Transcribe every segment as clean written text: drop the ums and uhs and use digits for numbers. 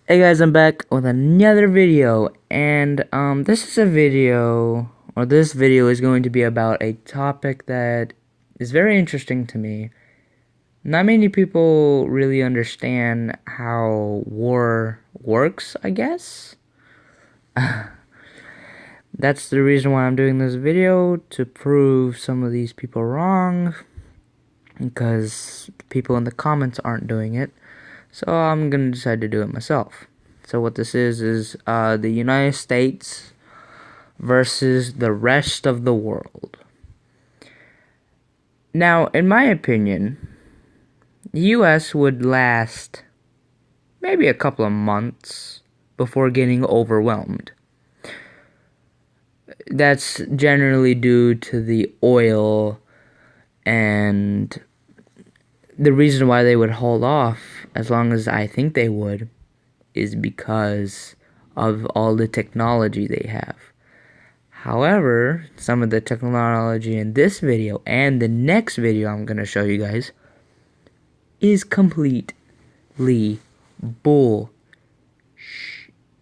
Hey guys, I'm back with another video, and this video is going to be about a topic that is very interesting to me. Not many people really understand how war works, I guess. That's the reason why I'm doing this video, to prove some of these people wrong, because people in the comments aren't doing it. So I'm gonna decide to do it myself. So what this is the United States versus the rest of the world. Now, in my opinion, the U.S. would last maybe a couple of months before getting overwhelmed. That's generally due to the oil, and the reason why they would hold off as long as I think they would is because of all the technology they have. However, some of the technology in this video and the next video I'm going to show you guys is completely bull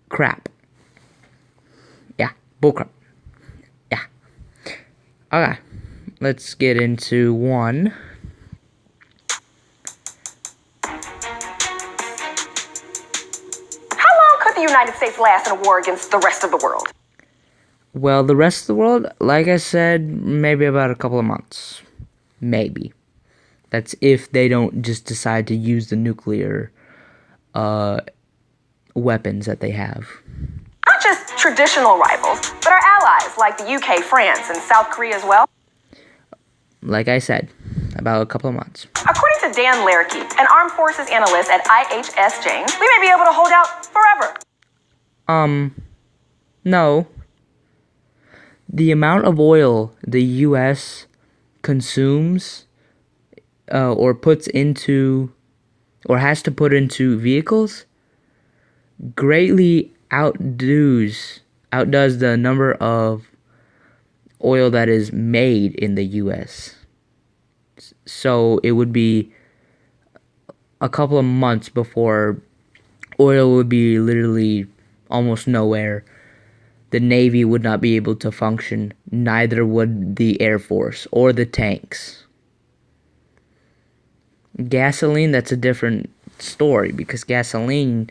crap. Yeah, bull crap. Yeah. Okay, let's get into one. The United States last in a war against the rest of the world? Well, the rest of the world, like I said, maybe about a couple of months. Maybe. That's if they don't just decide to use the nuclear weapons that they have. Not just traditional rivals, but our allies like the UK, France, and South Korea as well? Like I said, about a couple of months. According to Dan Larrikey, an armed forces analyst at IHS James, we may be able to hold out forever. No. The amount of oil the U.S. consumes, or puts into, or has to put into vehicles, greatly outdoes the number of oil that is made in the U.S. So it would be a couple of months before oil would be literally almost nowhere. The Navy would not be able to function, neither would the Air Force or the tanks. Gasoline, that's a different story, because gasoline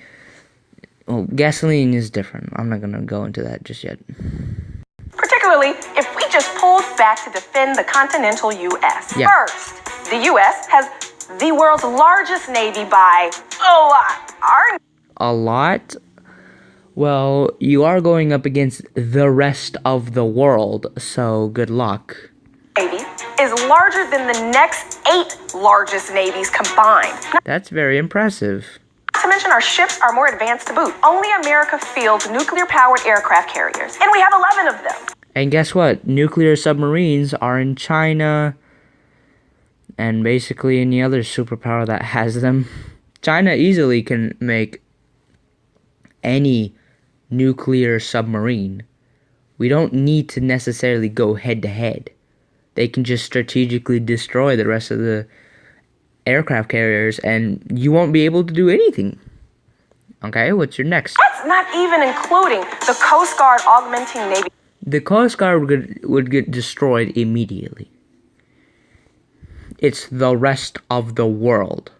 is different. I'm not going to go into that just yet. Particularly if we just pulled back to defend the continental U.S. Yeah. First, the U.S. has the world's largest Navy by a lot. A lot? Well, you are going up against the rest of the world, so good luck. Navy is larger than the next 8 largest navies combined. That's very impressive. Not to mention our ships are more advanced to boot. Only America fields nuclear-powered aircraft carriers, and we have 11 of them. And guess what? Nuclear submarines are in China and basically any other superpower that has them. China easily can make any nuclear submarine. We don't need to necessarily go head to head. They can just strategically destroy the rest of the aircraft carriers and you won't be able to do anything. Okay, what's your next? That's not even including the Coast Guard augmenting Navy. The Coast Guard would get destroyed immediately. It's the rest of the world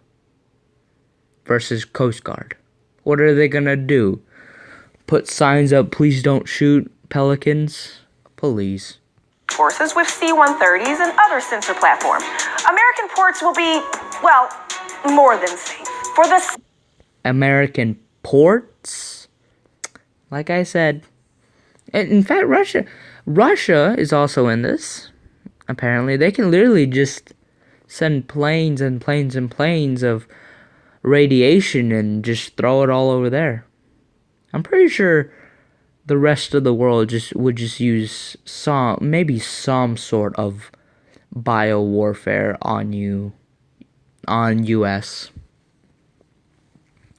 versus Coast Guard. What are they gonna do? Put signs up, please don't shoot pelicans? Please. Forces with C-130s and other sensor platforms. American ports will be, well, more than safe. For the American ports? Like I said. In fact, Russia is also in this. Apparently, they can literally just send planes and planes and planes of radiation and just throw it all over there. I'm pretty sure the rest of the world would use maybe some sort of bio-warfare on US.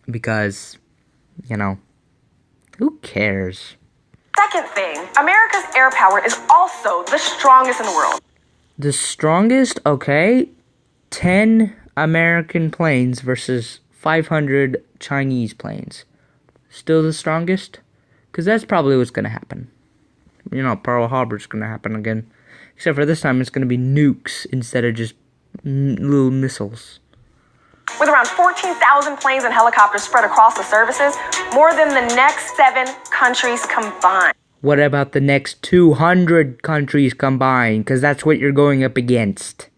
Because, who cares? Second thing, America's air power is also the strongest in the world. The strongest? Okay. 10 American planes versus 500 Chinese planes. still the strongest? Because that's probably what's going to happen. Pearl Harbor's going to happen again. Except for this time, it's going to be nukes instead of just little missiles. With around 14,000 planes and helicopters spread across the services, more than the next 7 countries combined. What about the next 200 countries combined? Because that's what you're going up against.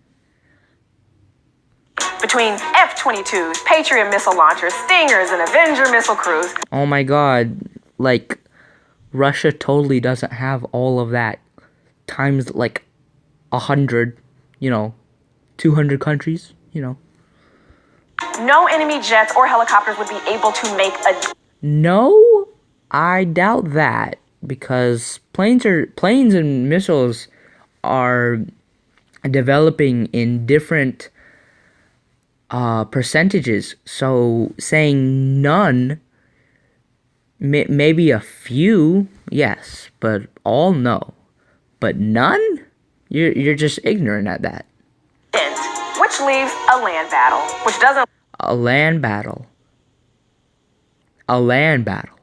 Between F-22s, Patriot missile launchers, Stingers, and Avenger missile crews. Oh my god. Like, Russia totally doesn't have all of that. Times, 100, 200 countries, No enemy jets or helicopters would be able to make a... No, I doubt that. Because planes and missiles are developing in different percentages. So saying none, maybe a few, yes, but all no. But none? You're just ignorant at that. Which leaves a land battle, which doesn't... A land battle. A land battle.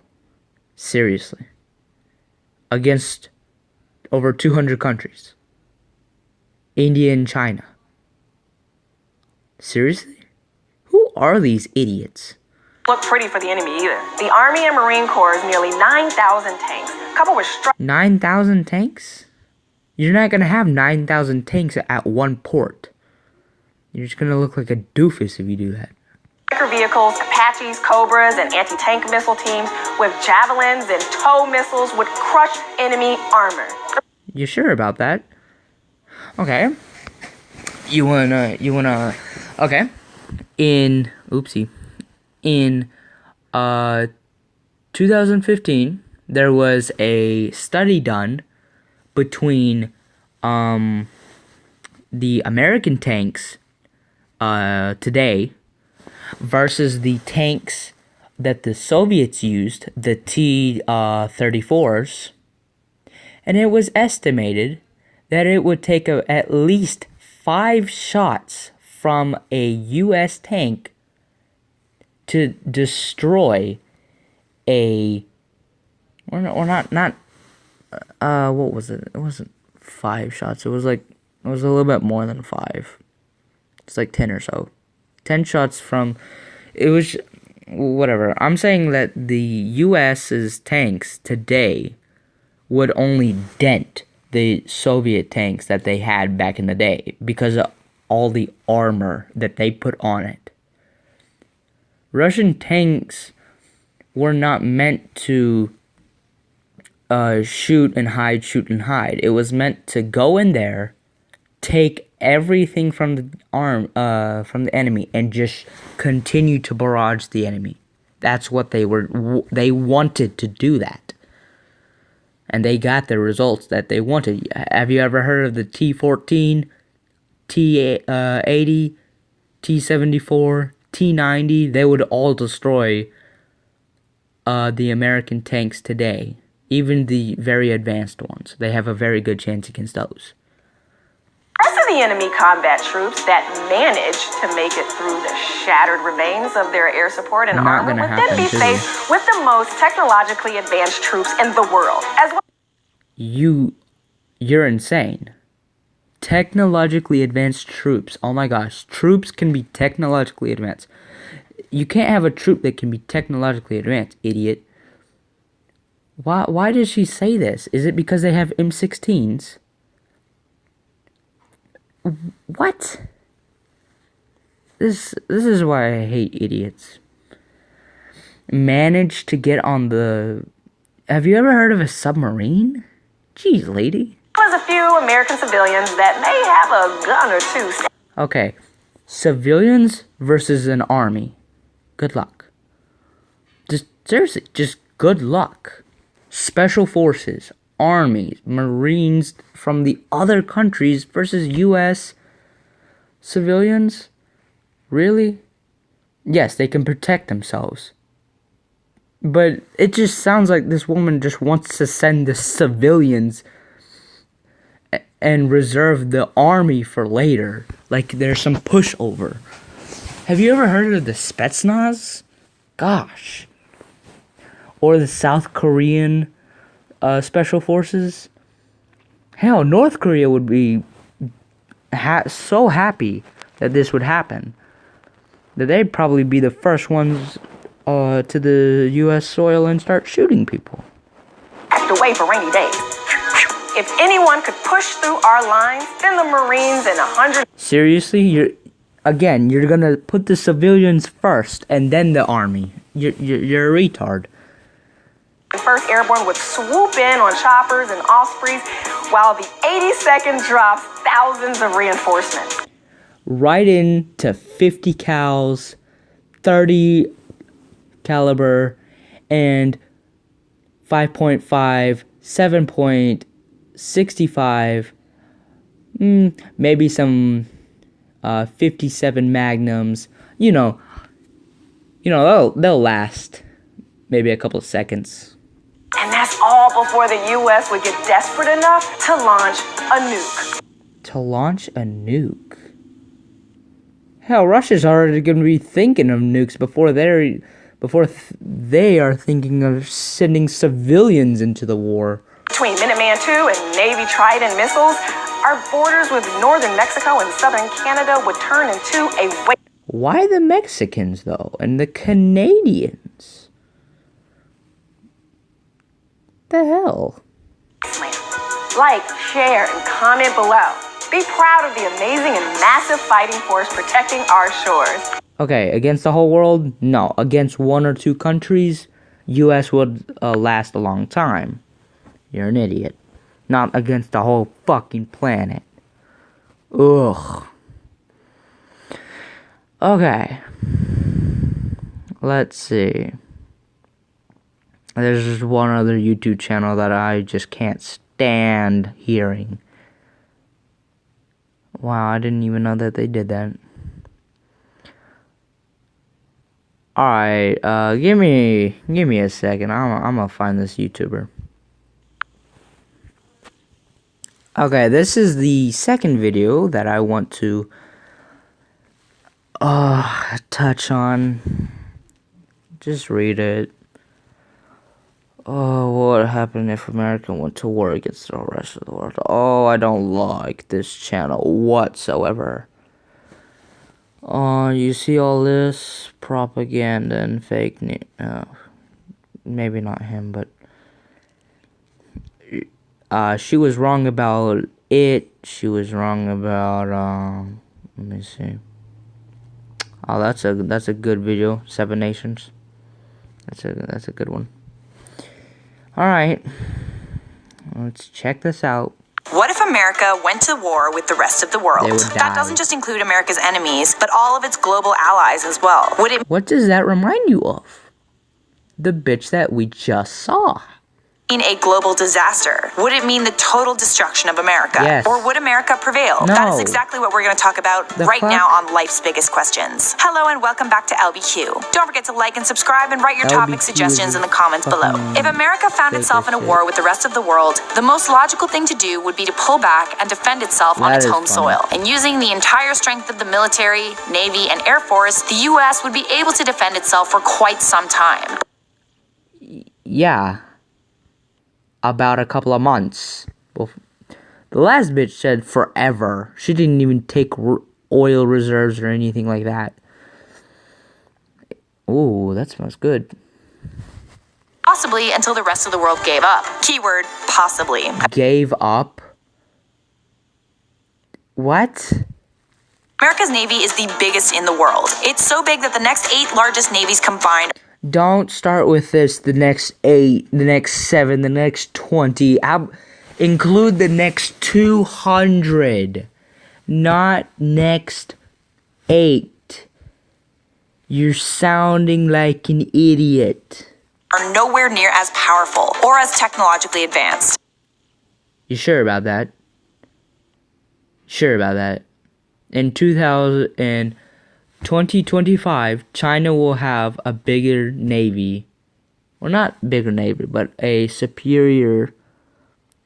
Seriously. Against over 200 countries. India and China. Seriously? Who are these idiots? Look pretty for the enemy either. The Army and Marine Corps is nearly 9,000 tanks, coupled with 9,000 tanks? You're not gonna have 9,000 tanks at one port. You're just gonna look like a doofus if you do that. striker vehicles, Apaches, Cobras, and anti-tank missile teams with javelins and tow missiles would crush enemy armor. You sure about that? Okay. Okay. In 2015, there was a study done between the American tanks today versus the tanks that the Soviets used, the T-34s, and it was estimated that it would take at least 5 shots from a U.S. tank to destroy what was it? It wasn't 5 shots. It was a little bit more than 5. It's like 10 or so. 10 shots from, it was, whatever. I'm saying that the U.S.'s tanks today would only dent the Soviet tanks that they had back in the day because of all the armor that they put on it. Russian tanks were not meant to shoot and hide. It was meant to go in there, take everything from the from the enemy, and just continue to barrage the enemy. That's what they wanted to do that. And they got the results that they wanted. Have you ever heard of the T-14, T-80, T-74, T-90? They would all destroy the American tanks today. Even the very advanced ones. They have a very good chance against those. The rest of the enemy combat troops that managed to make it through the shattered remains of their air support and armor would then be faced with the most technologically advanced troops in the world, as well. You're insane. Technologically advanced troops. Oh my gosh. Troops can be technologically advanced. You can't have a troop that can be technologically advanced, idiot. Why does she say this? Is it because they have M16s? What? This is why I hate idiots. Managed to get on the... Have you ever heard of a submarine? Jeez, lady. There's a few American civilians that may have a gun or two. Okay. Civilians versus an army. Good luck. Just, seriously, just good luck. Special forces, armies, marines from the other countries versus U.S. civilians? Really? Yes, they can protect themselves. But it just sounds like this woman just wants to send the civilians and reserve the army for later. Like there's some pushover. Have you ever heard of the Spetsnaz? Gosh. or the South Korean special forces. Hell, North Korea would be so happy that this would happen. That they'd probably be the first ones to the U.S. soil and start shooting people. Packed away for rainy days. If anyone could push through our lines, then the Marines and 100... Seriously? You're gonna put the civilians first and then the army. You're a retard. The 1st Airborne would swoop in on choppers and Ospreys while the 82nd drops thousands of reinforcements. Right into 50 cals, 30 caliber, and 5.5, 7.65, maybe some 57 magnums. They'll last maybe a couple of seconds. And that's all before the U.S. would get desperate enough to launch a nuke. To launch a nuke? Hell, Russia's already going to be thinking of nukes before they are thinking of sending civilians into the war. Between Minuteman II and Navy Trident missiles, our borders with northern Mexico and southern Canada would turn into a... Why the Mexicans, though, and the Canadians? The hell? Like, share, and comment below. Be proud of the amazing and massive fighting force protecting our shores. Okay, against the whole world? No. Against 1 or 2 countries, U.S. would last a long time. You're an idiot. Not against the whole fucking planet. Ugh. Okay. Let's see. There's just one other YouTube channel that I just can't stand hearing. Wow, I didn't even know that they did that. Alright, give me a second. I'm gonna find this YouTuber. Okay, this is the second video that I want to touch on. Just read it. Oh, what would happen if America went to war against the rest of the world? Oh, I don't like this channel whatsoever. You see all this propaganda and fake news. Maybe not him, but she was wrong about it. She was wrong about let me see. Oh, that's a good video. 7 Nations. That's a good one. All right, let's check this out. What if America went to war with the rest of the world? That doesn't just include America's enemies, but all of its global allies as well. What does that remind you of? The bitch that we just saw. mean a global disaster? Would it mean the total destruction of America? Yes. Or would America prevail? No. That is exactly what we're going to talk about now on Life's Biggest Questions. Hello and welcome back to LBQ. Don't forget to like and subscribe and write your topic suggestions in the comments below. If America found itself in a war with the rest of the world, the most logical thing to do would be to pull back and defend itself on its home soil. And using the entire strength of the military, Navy, and Air Force, the U.S. would be able to defend itself for quite some time. Yeah. About a couple of months. The last bitch said forever. She didn't even take oil reserves or anything like that. Ooh, that smells good. Possibly until the rest of the world gave up. Keyword, possibly. Gave up? What? America's Navy is the biggest in the world. It's so big that the next 8 largest navies combined. Don't start with this, the next 8, the next 7, the next 20. Include the next 200. Not next 8. You're sounding like an idiot. Are nowhere near as powerful or as technologically advanced. You sure about that? Sure about that? In 2025, China will have a bigger navy. Well, not bigger navy, but a superior,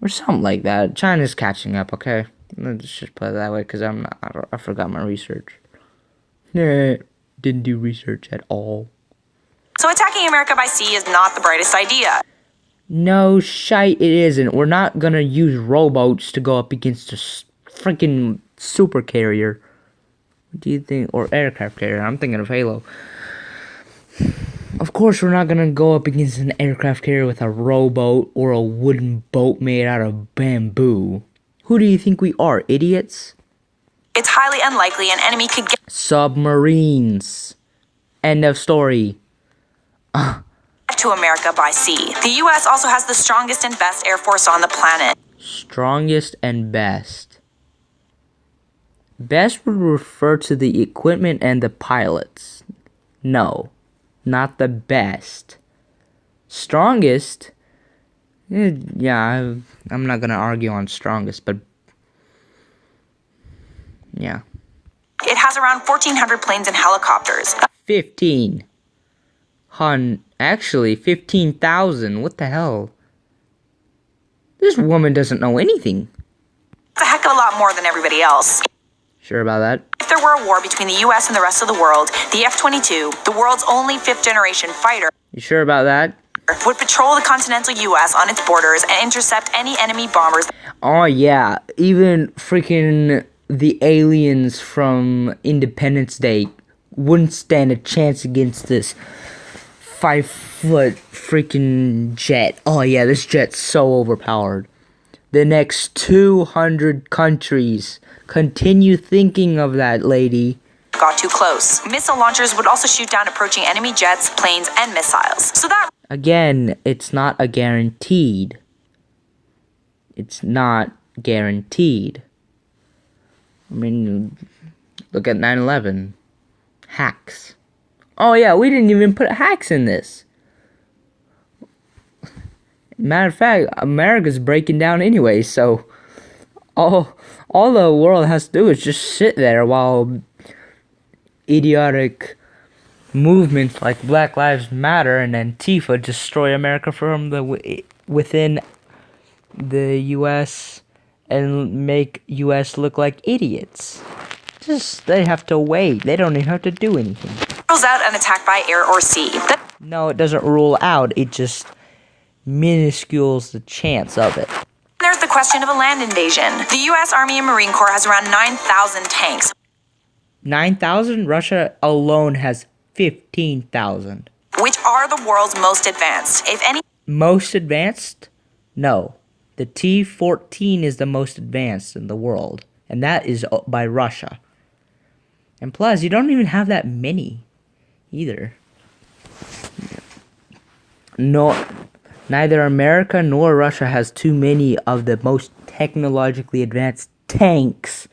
or something like that. China's catching up, okay? Let's just put it that way, because I forgot my research. Didn't do research at all. So attacking America by sea is not the brightest idea. No shite, it isn't. We're not gonna use rowboats to go up against a freaking super carrier. What do you think? Or aircraft carrier. I'm thinking of Halo. Of course, we're not gonna go up against an aircraft carrier with a rowboat or a wooden boat made out of bamboo. Who do you think we are, idiots? It's highly unlikely an enemy could get Submarines. End of story. to America by sea. The U.S. also has the strongest and best air force on the planet. Strongest and best. Best would refer to the equipment and the pilots. No, not the best. Strongest, yeah, I'm not gonna argue on strongest, but yeah. It has around 1,400 planes and helicopters. 15. Actually, 15,000. What the hell? This woman doesn't know anything. It's a heck of a lot more than everybody else. Sure about that? If there were a war between the U.S. and the rest of the world, the F-22, the world's only fifth-generation fighter, You sure about that? would patrol the continental U.S. on its borders and intercept any enemy bombers. Oh, yeah. Even freaking the aliens from Independence Day wouldn't stand a chance against this 5-foot freaking jet. Oh, yeah, this jet's so overpowered. The next 200 countries continue thinking of that, lady. Got too close. Missile launchers would also shoot down approaching enemy jets, planes, and missiles. So that... Again, it's not a guaranteed. It's not guaranteed. I mean, look at 9/11. Hacks. Oh yeah, we didn't even put hacks in this. Matter of fact, America's breaking down anyway, so all the world has to do is just sit there while idiotic movements like Black Lives Matter and Antifa destroy America from within the U.S. and make U.S. look like idiots. They have to wait. They don't even have to do anything. Rules out an attack by air or sea. No, it doesn't rule out. It just minuscules the chance of it. There's the question of a land invasion. The U.S. Army and Marine Corps has around 9,000 tanks. 9,000? Russia alone has 15,000. Which are the world's most advanced. If any... Most advanced? No. The T-14 is the most advanced in the world. And that is by Russia. And plus, you don't even have that many either. No, neither America nor Russia has too many of the most technologically advanced tanks.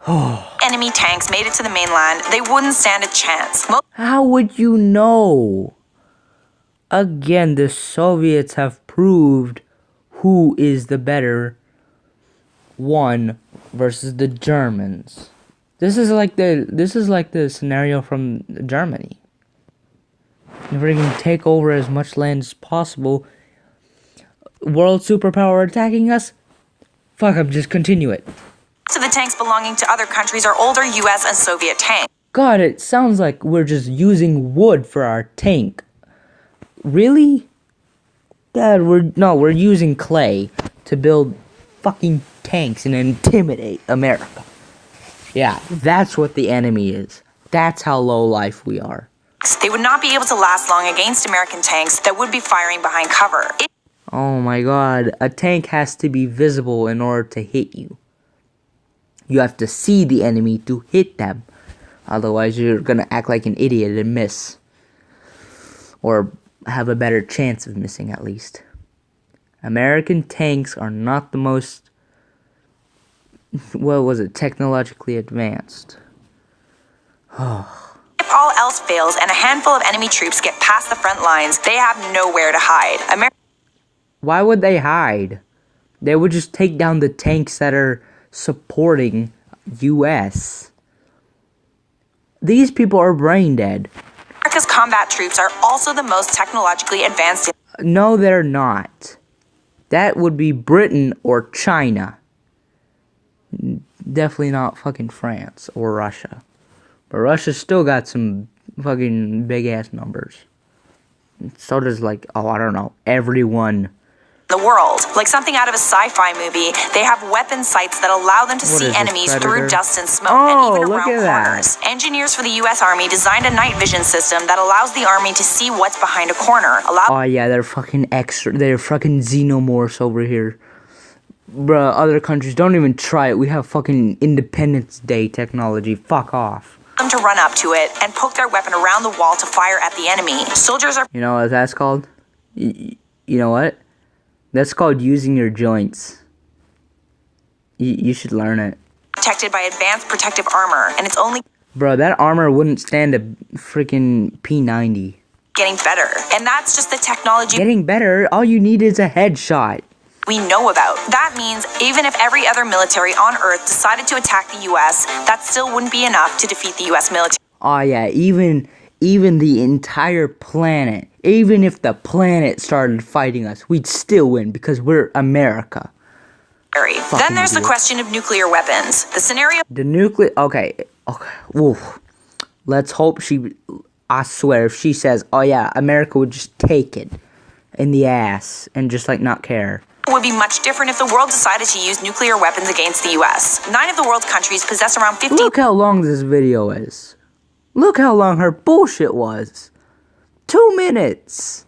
Enemy tanks made it to the mainland, they wouldn't stand a chance. How would you know? Again, the Soviets have proved who is the better one versus the Germans. This is like the scenario from Germany. If we're gonna take over as much land as possible, world superpower attacking us, fuck up, just continue it. So the tanks belonging to other countries are older U.S. and Soviet tanks. God, it sounds like we're just using wood for our tank. Really? Dad, we're using clay to build fucking tanks and intimidate America. Yeah, that's what the enemy is. That's how low life we are. They would not be able to last long against American tanks that would be firing behind cover. Oh my god, a tank has to be visible in order to hit you. You have to see the enemy to hit them. Otherwise, you're gonna act like an idiot and miss. Or have a better chance of missing, at least. American tanks are not the most, technologically advanced. If all else fails and a handful of enemy troops get past the front lines, they have nowhere to hide. Why would they hide? They would just take down the tanks that are supporting U.S. These people are brain dead. America's combat troops are also the most technologically advanced. No, they're not. That would be Britain or China. Definitely not fucking France or Russia. But Russia's still got some fucking big ass numbers. So does like, oh, I don't know, everyone. The world. Like something out of a sci-fi movie, they have weapon sights that allow them to see enemies through dust and smoke, and even around corners. Engineers for the U.S. Army designed a night vision system that allows the Army to see what's behind a corner. Oh yeah, they're fucking they're fucking xenomorphs over here. Bruh, other countries, don't even try it. We have fucking Independence Day technology. Fuck off. Them to run up to it and poke their weapon around the wall to fire at the enemy. Soldiers are... You know what that's called? You know what? That's called using your joints. You should learn it. Protected by advanced protective armor, and it's only... Bro, that armor wouldn't stand a freaking P90. Getting better, and that's just the technology... Getting better? All you need is a headshot. We know about. That means even if every other military on Earth decided to attack the U.S., that still wouldn't be enough to defeat the U.S. military. Oh yeah, even the entire planet, even if the planet started fighting us, we'd still win because we're America. Then there's the question of nuclear weapons. The scenario... Okay. Oof. Let's hope I swear, if she says, oh yeah, America would just take it in the ass and just like not care. Would be much different if the world decided to use nuclear weapons against the U.S. 9 of the world's countries possess around 50... Look how long this video is. Look how long her bullshit was. 2 minutes.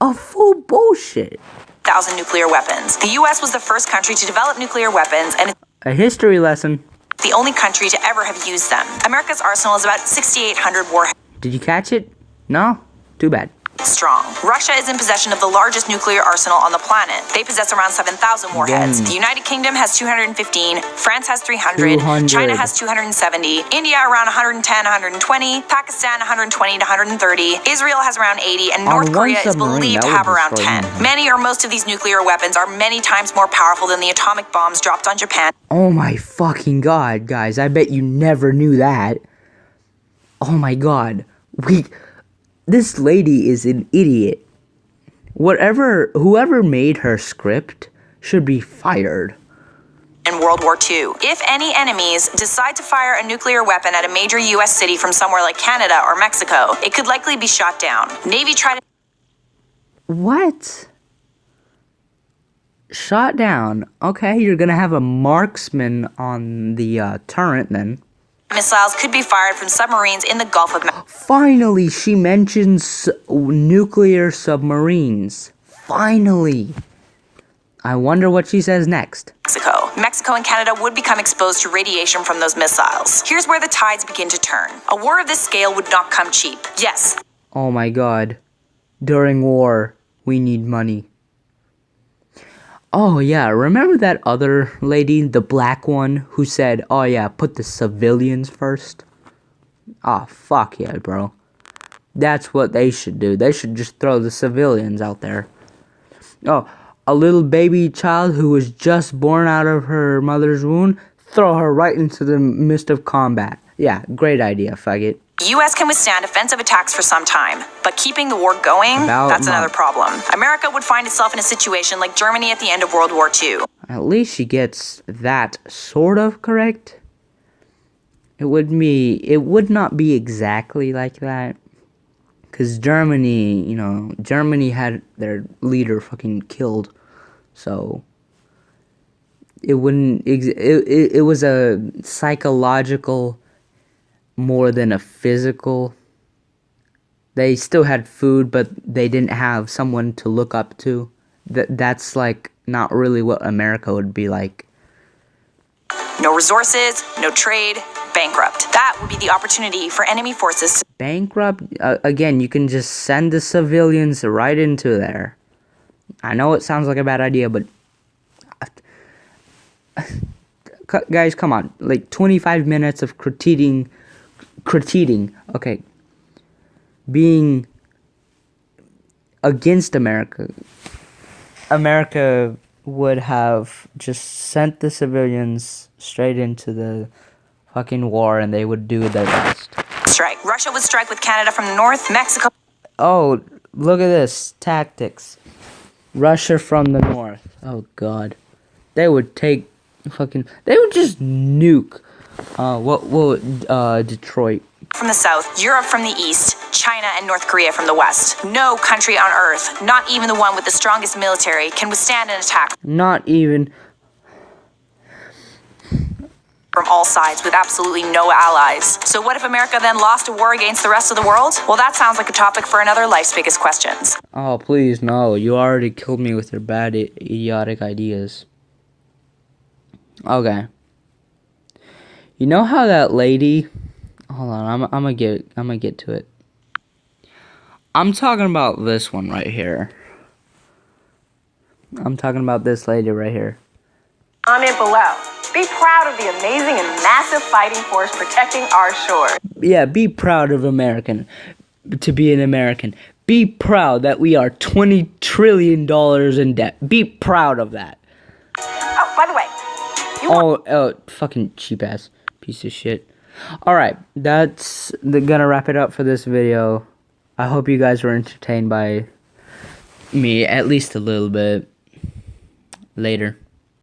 A full bullshit. 1,000 nuclear weapons. The U.S. was the first country to develop nuclear weapons, and a history lesson. The only country to ever have used them. America's arsenal is about 6,800 warheads. Did you catch it? No? Too bad. Strong. Russia is in possession of the largest nuclear arsenal on the planet. They possess around 7,000 warheads. The United Kingdom has 215, France has 300, China has 270, India around 110, 120, Pakistan 120 to 130, Israel has around 80, and North Korea is believed to have around 10. Many or most of these nuclear weapons are many times more powerful than the atomic bombs dropped on Japan. Oh my fucking god, guys. I bet you never knew that. Oh my god. This lady is an idiot. Whoever made her script should be fired. In World War II, if any enemies decide to fire a nuclear weapon at a major U.S. city from somewhere like Canada or Mexico, it could likely be shot down. Navy tried to... What? Shot down? Okay, you're gonna have a marksman on the turret then. Missiles could be fired from submarines in the Gulf of Mexico. Finally, she mentions nuclear submarines. Finally. I wonder what she says next. Mexico and Canada would become exposed to radiation from those missiles. Here's where the tides begin to turn. A war of this scale would not come cheap. Yes. Oh my god. During war, we need money. Oh yeah, remember that other lady, the black one, who said, oh yeah, put the civilians first? Oh, fuck yeah, bro. That's what they should do. They should just throw the civilians out there. Oh, a little baby child who was just born out of her mother's womb, throw her right into the midst of combat. Yeah, great idea, faggot. The U.S. can withstand offensive attacks for some time, but keeping the war going, that's another problem. America would find itself in a situation like Germany at the end of World War II. At least she gets that sort of correct. It would not be exactly like that. Because Germany had their leader fucking killed. So, it was a psychological more than a physical. They still had food, but they didn't have someone to look up to. That's like not really what America would be like. No resources, no trade, bankrupt. That would be the opportunity for enemy forces to... Bankrupt? Again, you can just send the civilians right into there. I know it sounds like a bad idea, but... Guys, come on. Like, 25 minutes of critiquing, okay, being against America. America would have just sent the civilians straight into the fucking war, and they would do their best. Strike. Russia would strike with Canada from the north, Mexico... Oh, look at this. Tactics. Russia from the north. Oh, God. They would take fucking... They would just nuke... Detroit. from the south, Europe from the east, China and North Korea from the west. No country on earth, not even the one with the strongest military, can withstand an attack Not even. from all sides with absolutely no allies. So what if America then lost a war against the rest of the world? Well, that sounds like a topic for another Life's Biggest Questions. Oh, please, no. You already killed me with your bad, idiotic ideas. Okay. You know how that lady... Hold on, I'm gonna get to it. I'm talking about this one right here. I'm talking about this lady right here. Comment below. Be proud of the amazing and massive fighting force protecting our shores. Yeah, be proud of to be an American. Be proud that we are $20 trillion in debt. Be proud of that. Oh, by the way, fucking cheap ass piece of shit. Alright, that's gonna wrap it up for this video. I hope you guys were entertained by me, at least a little bit. Later.